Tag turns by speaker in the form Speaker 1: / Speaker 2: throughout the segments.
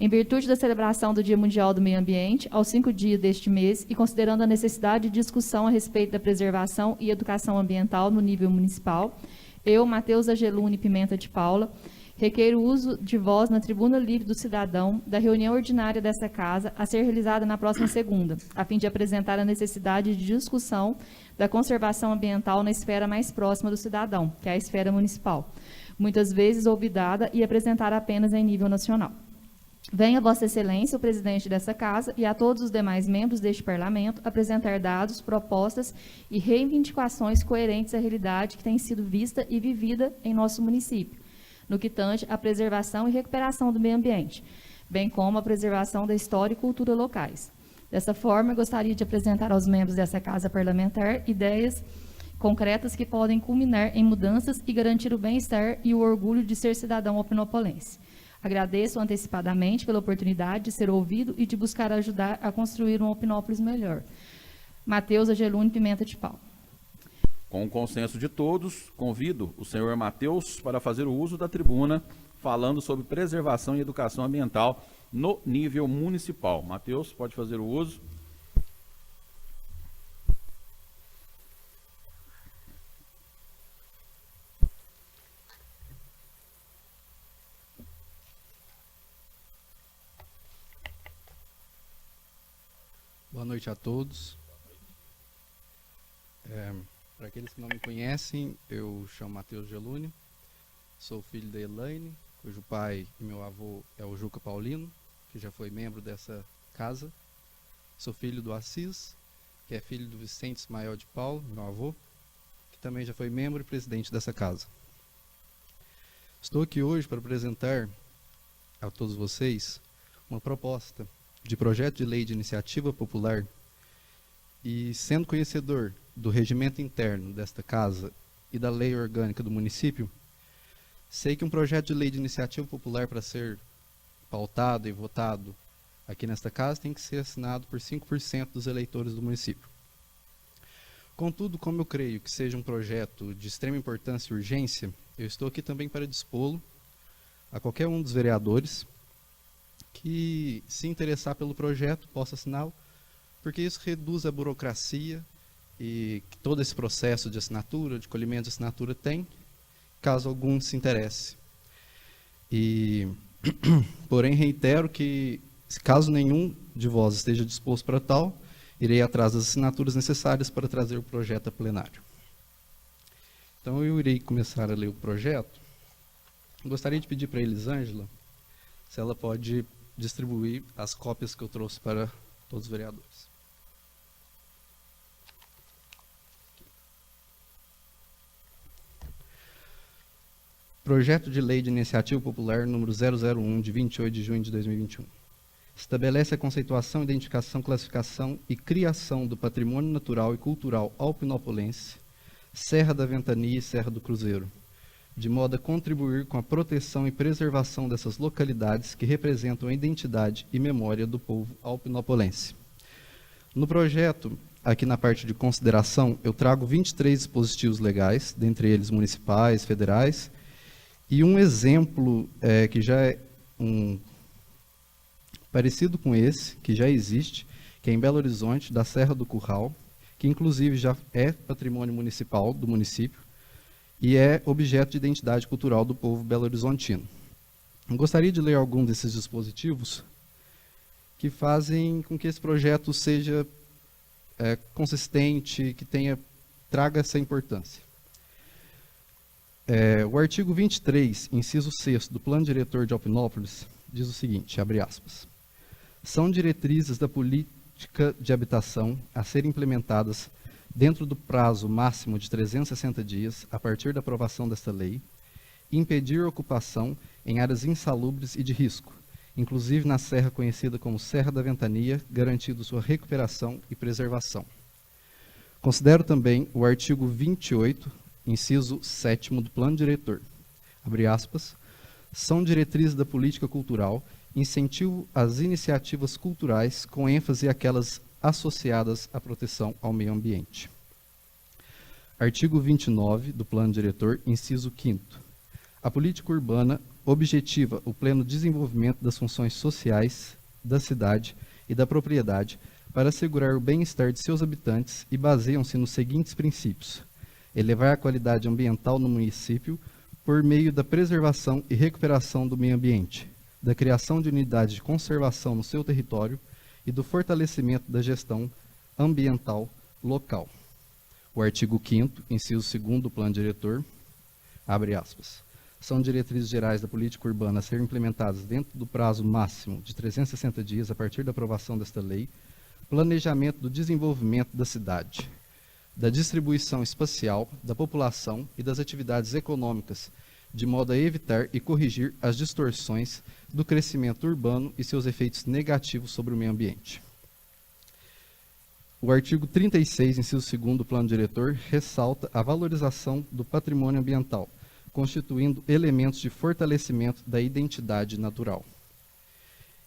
Speaker 1: Em virtude da celebração do Dia Mundial do Meio Ambiente, aos 5 dias deste mês, e considerando a necessidade de discussão a respeito da preservação e educação ambiental no nível municipal, eu, Matheus Angeluni Pimenta de Paula, requeiro o uso de voz na tribuna livre do cidadão da reunião ordinária desta Casa, a ser realizada na próxima segunda, a fim de apresentar a necessidade de discussão da conservação ambiental na esfera mais próxima do cidadão, que é a esfera municipal, muitas vezes olvidada e apresentada apenas em nível nacional. Venha Vossa Excelência, o presidente dessa Casa, e a todos os demais membros deste Parlamento apresentar dados, propostas e reivindicações coerentes à realidade que tem sido vista e vivida em nosso município, no que tange à preservação e recuperação do meio ambiente, bem como a preservação da história e cultura locais. Dessa forma, eu gostaria de apresentar aos membros dessa Casa Parlamentar ideias concretas que podem culminar em mudanças e garantir o bem-estar e o orgulho de ser cidadão opinopolense. Agradeço antecipadamente pela oportunidade de ser ouvido e de buscar ajudar a construir um Opinópolis melhor. Matheus Angeluni Pimenta de Paula.
Speaker 2: Com o consenso de todos, convido o senhor Matheus para fazer o uso da tribuna, falando sobre preservação e educação ambiental no nível municipal. Matheus, pode fazer o uso.
Speaker 3: Boa noite a todos. Para aqueles que não me conhecem, eu chamo Matheus Angeluni, sou filho da Elaine, cujo pai e meu avô é o Juca Paulino, que já foi membro dessa casa. Sou filho do Assis, que é filho do Vicente Ismael de Paulo, meu avô, que também já foi membro e presidente dessa casa. Estou aqui hoje para apresentar a todos vocês uma proposta de projeto de lei de iniciativa popular e, sendo conhecedor do regimento interno desta casa e da lei orgânica do município, sei que um projeto de lei de iniciativa popular, para ser pautado e votado aqui nesta casa, tem que ser assinado por 5% dos eleitores do município. Contudo, como eu creio que seja um projeto de extrema importância e urgência, eu estou aqui também para dispô-lo a qualquer um dos vereadores que se interessar pelo projeto possa assiná-lo, porque isso reduz a burocracia e que todo esse processo de assinatura, de colhimento de assinatura tem, caso algum se interesse. Porém, reitero que, caso nenhum de vós esteja disposto para tal, irei atrás das assinaturas necessárias para trazer o projeto a plenário. Então, eu irei começar a ler o projeto. Gostaria de pedir para a Elisângela se ela pode distribuir as cópias que eu trouxe para todos os vereadores. Projeto de Lei de Iniciativa Popular número 001, de 28 de junho de 2021. Estabelece a conceituação, identificação, classificação e criação do patrimônio natural e cultural alpinopolense, Serra da Ventania e Serra do Cruzeiro, de modo a contribuir com a proteção e preservação dessas localidades que representam a identidade e memória do povo alpinopolense. No projeto, aqui na parte de consideração, eu trago 23 dispositivos legais, dentre eles municipais, federais, e um exemplo que já é parecido com esse, que já existe, que é em Belo Horizonte, da Serra do Curral, que inclusive já é patrimônio municipal do município, e é objeto de identidade cultural do povo belo-horizontino. Gostaria de ler algum desses dispositivos que fazem com que esse projeto seja consistente, que traga essa importância. O artigo 23, inciso 6 do Plano Diretor de Alpinópolis, diz o seguinte, abre aspas, são diretrizes da política de habitação a serem implementadas dentro do prazo máximo de 360 dias, a partir da aprovação desta lei, impedir a ocupação em áreas insalubres e de risco, inclusive na serra conhecida como Serra da Ventania, garantindo sua recuperação e preservação. Considero também o artigo 28, inciso 7º do Plano Diretor, abre aspas, são diretrizes da política cultural, incentivo às iniciativas culturais com ênfase àquelas associadas à proteção ao meio ambiente. Artigo 29 do Plano Diretor, inciso 5º. A política urbana objetiva o pleno desenvolvimento das funções sociais da cidade e da propriedade para assegurar o bem-estar de seus habitantes e baseiam-se nos seguintes princípios: elevar a qualidade ambiental no município por meio da preservação e recuperação do meio ambiente, da criação de unidades de conservação no seu território e do fortalecimento da gestão ambiental local. O artigo 5º, inciso 2º do Plano Diretor, abre aspas, são diretrizes gerais da política urbana a serem implementadas dentro do prazo máximo de 360 dias a partir da aprovação desta lei, planejamento do desenvolvimento da cidade, da distribuição espacial, da população e das atividades econômicas, de modo a evitar e corrigir as distorções do crescimento urbano e seus efeitos negativos sobre o meio ambiente. O artigo 36, inciso 2º do Plano Diretor, ressalta a valorização do patrimônio ambiental, constituindo elementos de fortalecimento da identidade natural.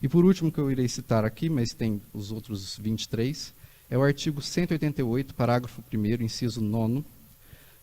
Speaker 3: E por último, que eu irei citar aqui, mas tem os outros 23, é o artigo 188, parágrafo 1º, inciso 9º,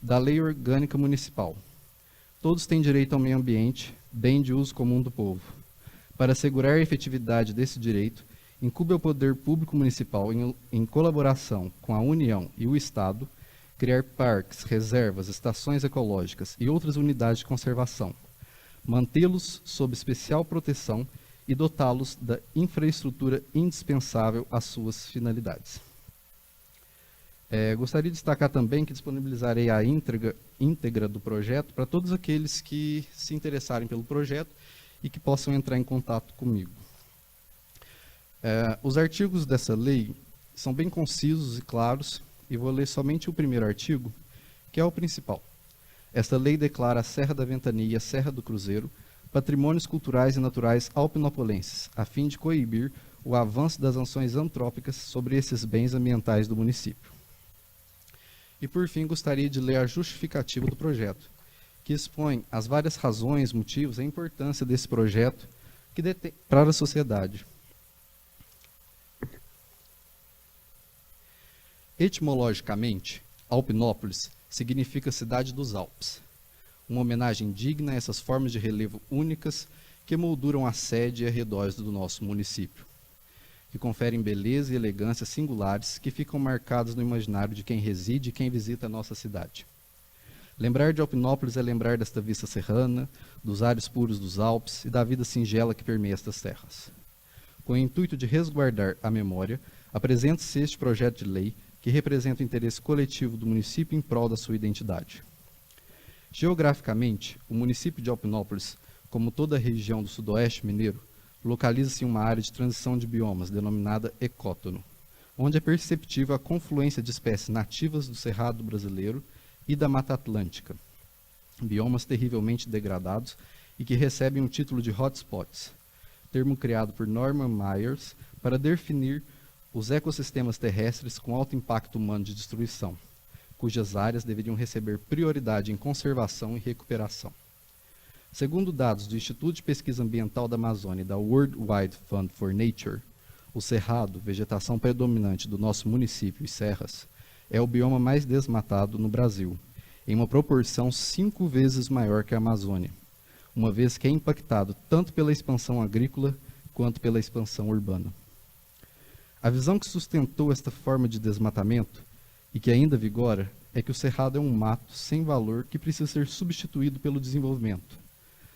Speaker 3: da Lei Orgânica Municipal. Todos têm direito ao meio ambiente, bem de uso comum do povo. Para assegurar a efetividade desse direito, incumbe ao poder público municipal, em colaboração com a União e o Estado, criar parques, reservas, estações ecológicas e outras unidades de conservação, mantê-los sob especial proteção e dotá-los da infraestrutura indispensável às suas finalidades. Gostaria de destacar também que disponibilizarei a íntegra do projeto para todos aqueles que se interessarem pelo projeto e que possam entrar em contato comigo. Os artigos dessa lei são bem concisos e claros, e vou ler somente o primeiro artigo, que é o principal. Esta lei declara a Serra da Ventania e a Serra do Cruzeiro patrimônios culturais e naturais alpinopolenses, a fim de coibir o avanço das ações antrópicas sobre esses bens ambientais do município. E, por fim, gostaria de ler a justificativa do projeto, que expõe as várias razões, motivos e a importância desse projeto para a sociedade. Etimologicamente, Alpinópolis significa cidade dos Alpes, uma homenagem digna a essas formas de relevo únicas que molduram a sede e arredores do nosso município, que conferem beleza e elegância singulares que ficam marcados no imaginário de quem reside e quem visita a nossa cidade. Lembrar de Alpinópolis é lembrar desta vista serrana, dos ares puros dos Alpes e da vida singela que permeia estas terras. Com o intuito de resguardar a memória, apresenta-se este projeto de lei que representa o interesse coletivo do município em prol da sua identidade. Geograficamente, o município de Alpinópolis, como toda a região do sudoeste mineiro, localiza-se em uma área de transição de biomas denominada ecótono, onde é perceptível a confluência de espécies nativas do Cerrado brasileiro e da Mata Atlântica, biomas terrivelmente degradados e que recebem o título de hotspots, termo criado por Norman Myers para definir os ecossistemas terrestres com alto impacto humano de destruição, cujas áreas deveriam receber prioridade em conservação e recuperação. Segundo dados do Instituto de Pesquisa Ambiental da Amazônia e da World Wide Fund for Nature, o cerrado, vegetação predominante do nosso município e serras, é o bioma mais desmatado no Brasil, em uma proporção 5 vezes maior que a Amazônia, uma vez que é impactado tanto pela expansão agrícola quanto pela expansão urbana. A visão que sustentou esta forma de desmatamento, e que ainda vigora, é que o cerrado é um mato sem valor que precisa ser substituído pelo desenvolvimento.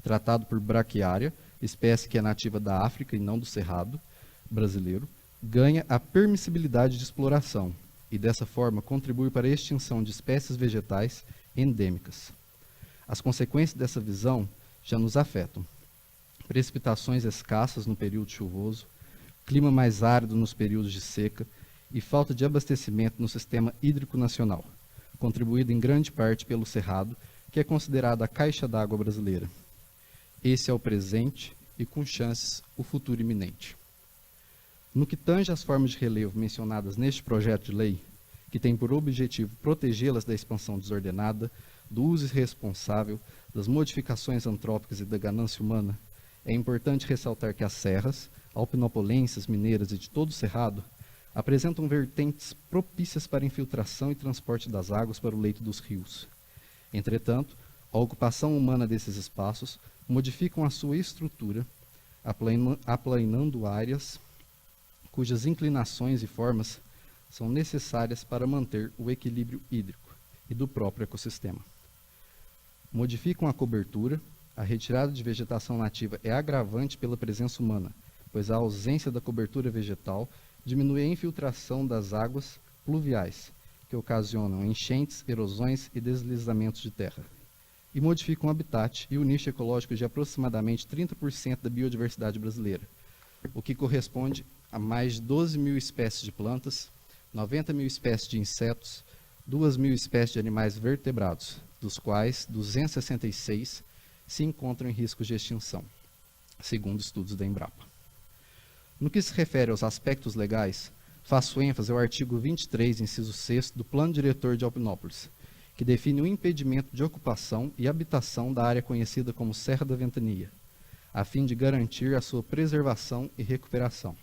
Speaker 3: Tratado por braquiária, espécie que é nativa da África e não do cerrado brasileiro, ganha a permissibilidade de exploração e, dessa forma, contribui para a extinção de espécies vegetais endêmicas. As consequências dessa visão já nos afetam. Precipitações escassas no período chuvoso, clima mais árido nos períodos de seca e falta de abastecimento no sistema hídrico nacional, contribuído em grande parte pelo cerrado, que é considerado a caixa d'água brasileira. Esse é o presente e, com chances, o futuro iminente. No que tange às formas de relevo mencionadas neste projeto de lei, que tem por objetivo protegê-las da expansão desordenada, do uso irresponsável, das modificações antrópicas e da ganância humana, é importante ressaltar que as serras, alpinopolenses, mineiras e de todo o cerrado, apresentam vertentes propícias para infiltração e transporte das águas para o leito dos rios. Entretanto, A ocupação humana desses espaços modificam a sua estrutura, aplanando áreas cujas inclinações e formas são necessárias para manter o equilíbrio hídrico e do próprio ecossistema. Modificam a cobertura. A retirada de vegetação nativa é agravante pela presença humana, pois a ausência da cobertura vegetal diminui a infiltração das águas pluviais, que ocasionam enchentes, erosões e deslizamentos de terra. E modificam o habitat e o nicho ecológico de aproximadamente 30% da biodiversidade brasileira, o que corresponde a mais de 12 mil espécies de plantas, 90 mil espécies de insetos, 2 mil espécies de animais vertebrados, dos quais 266 se encontram em risco de extinção, segundo estudos da Embrapa. No que se refere aos aspectos legais, faço ênfase ao artigo 23, inciso 6 do Plano Diretor de Alpinópolis, que define o impedimento de ocupação e habitação da área conhecida como Serra da Ventania, a fim de garantir a sua preservação e recuperação.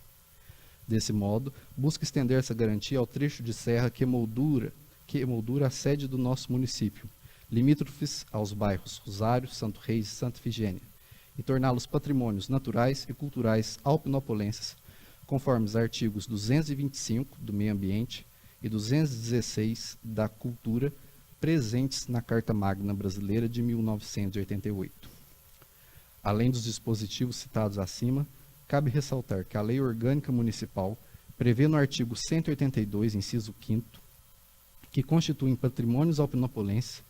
Speaker 3: Desse modo, busca estender essa garantia ao trecho de serra que emoldura a sede do nosso município, limítrofes aos bairros Rosário, Santo Reis e Santa Ifigênia, e torná-los patrimônios naturais e culturais alpinopolenses, conforme os artigos 225 do Meio Ambiente e 216 da Cultura, presentes na Carta Magna Brasileira de 1988. Além dos dispositivos citados acima, cabe ressaltar que a Lei Orgânica Municipal prevê no artigo 182, inciso 5º, que constituem patrimônios alpinopolenses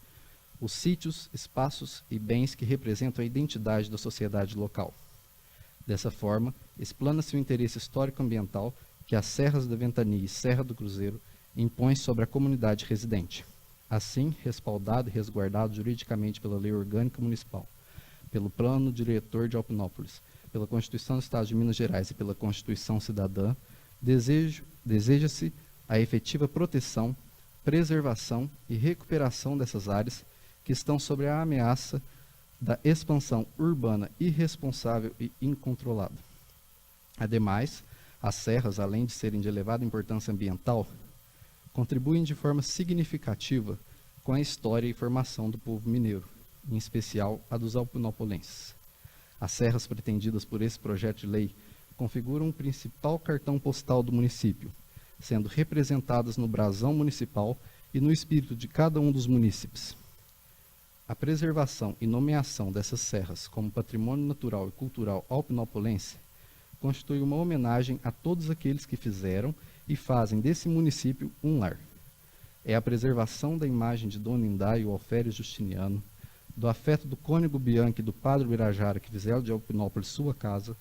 Speaker 3: os sítios, espaços e bens que representam a identidade da sociedade local. Dessa forma, explana-se o interesse histórico-ambiental que as Serras da Ventania e Serra do Cruzeiro impõem sobre a comunidade residente. Assim, respaldado e resguardado juridicamente pela Lei Orgânica Municipal, pelo Plano Diretor de Alpinópolis, pela Constituição do Estado de Minas Gerais e pela Constituição Cidadã, deseja-se a efetiva proteção, preservação e recuperação dessas áreas que estão sob a ameaça da expansão urbana irresponsável e incontrolada. Ademais, as serras, além de serem de elevada importância ambiental, contribuem de forma significativa com a história e formação do povo mineiro, em especial a dos alpinopolenses. As serras pretendidas por esse projeto de lei configuram o principal cartão postal do município, sendo representadas no brasão municipal e no espírito de cada um dos munícipes. A preservação e nomeação dessas serras como patrimônio natural e cultural alpinopolense constitui uma homenagem a todos aqueles que fizeram e fazem desse município um lar. É a preservação da imagem de Dona Indá e o Alferes Justiniano, do afeto do cônego Bianchi e do padre Birajara que fizeram de Alpinópolis sua casa,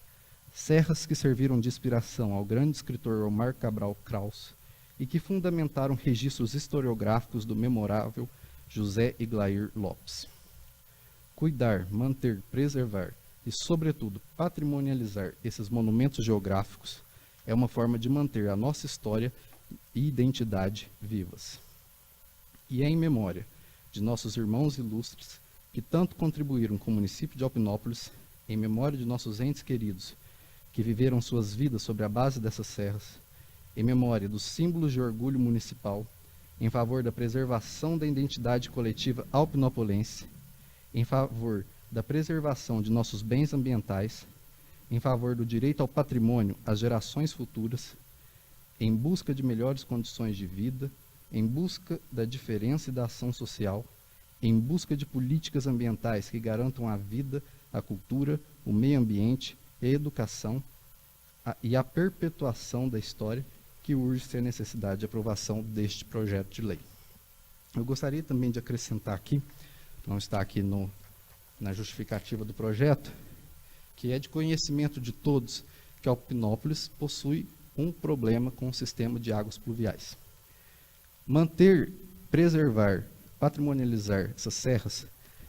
Speaker 3: serras que serviram de inspiração ao grande escritor Omar Cabral Kraus e que fundamentaram registros historiográficos do memorável José Iglair Lopes. Cuidar, manter, preservar e, sobretudo, patrimonializar esses monumentos geográficos é uma forma de manter a nossa história e identidade vivas. E é em memória de nossos irmãos ilustres que tanto contribuíram com o município de Alpinópolis, em memória de nossos entes queridos que viveram suas vidas sobre a base dessas serras, em memória dos símbolos de orgulho municipal, em favor da preservação da identidade coletiva alpinopolense, em favor da preservação de nossos bens ambientais, em favor do direito ao patrimônio às gerações futuras, em busca de melhores condições de vida, em busca da diferença e da ação social, em busca de políticas ambientais que garantam a vida, a cultura, o meio ambiente, a educação e a perpetuação da história, que urge-se a necessidade de aprovação deste projeto de lei. Eu gostaria também de acrescentar aqui, não está aqui na justificativa do projeto, que é de conhecimento de todos que Alpinópolis possui um problema com o sistema de águas pluviais. Manter, preservar, patrimonializar essas serras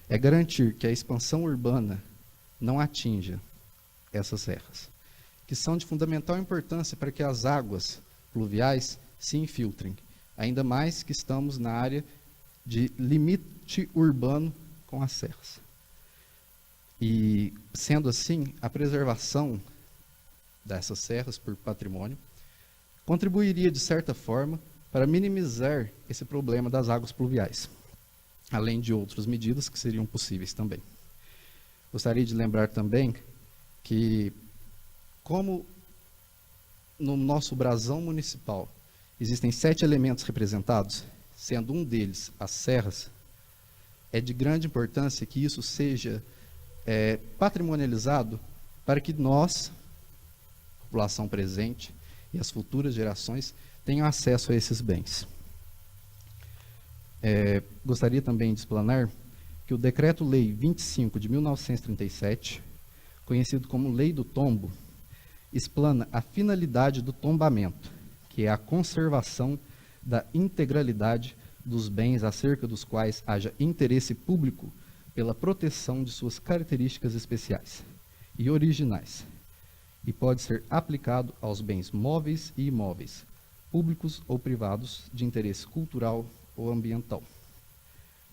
Speaker 3: é garantir que a expansão urbana não atinja essas serras, que são de fundamental importância para que as águas pluviais se infiltrem, ainda mais que estamos na área de limite urbano com as serras. E, sendo assim, a preservação dessas serras por patrimônio contribuiria, de certa forma, para minimizar esse problema das águas pluviais. além de outras medidas que seriam possíveis também. Gostaria de lembrar também que, como no nosso brasão municipal existem 7 elementos representados, sendo um deles as serras, é de grande importância que isso seja patrimonializado para que nós, população presente e as futuras gerações, tenham acesso a esses bens. Gostaria também de explanar que o Decreto-Lei 25 de 1937, conhecido como Lei do Tombo, explana a finalidade do tombamento, que é a conservação da integralidade dos bens acerca dos quais haja interesse público pela proteção de suas características especiais e originais, e pode ser aplicado aos bens móveis e imóveis, públicos ou privados, de interesse cultural ou ambiental.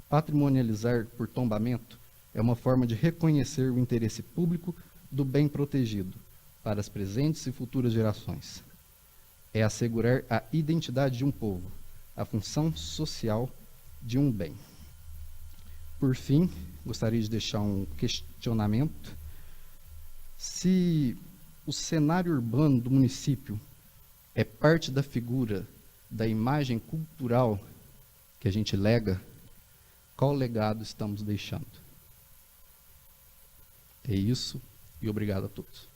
Speaker 3: Patrimonializar por tombamento é uma forma de reconhecer o interesse público do bem protegido para as presentes e futuras gerações. É assegurar a identidade de um povo, a função social de um bem. Por fim, gostaria de deixar um questionamento. Se o cenário urbano do município é parte da figura da imagem cultural que a gente lega, qual legado estamos deixando? É isso, e obrigado a todos.